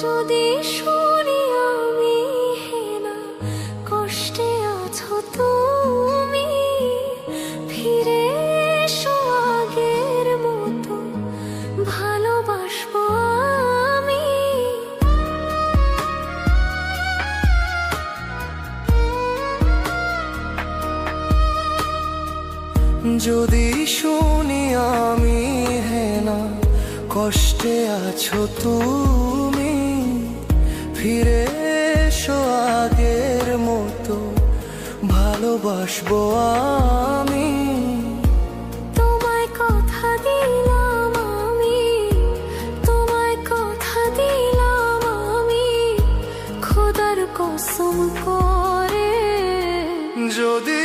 যদি শুনি আমি হেনা কষ্টে আছো তুমি, ফিরে এসো আগের মতো ভালোবাসবো আমি। যদি শুনি আমি হেনা কষ্টে আছো তুমি, ফিরে এসো আগের মতো ভালোবাসবো আমি। তোমায় কথা দিলাম আমি, তোমায় কথা দিলাম আমি, খোদার কসম করে। যদি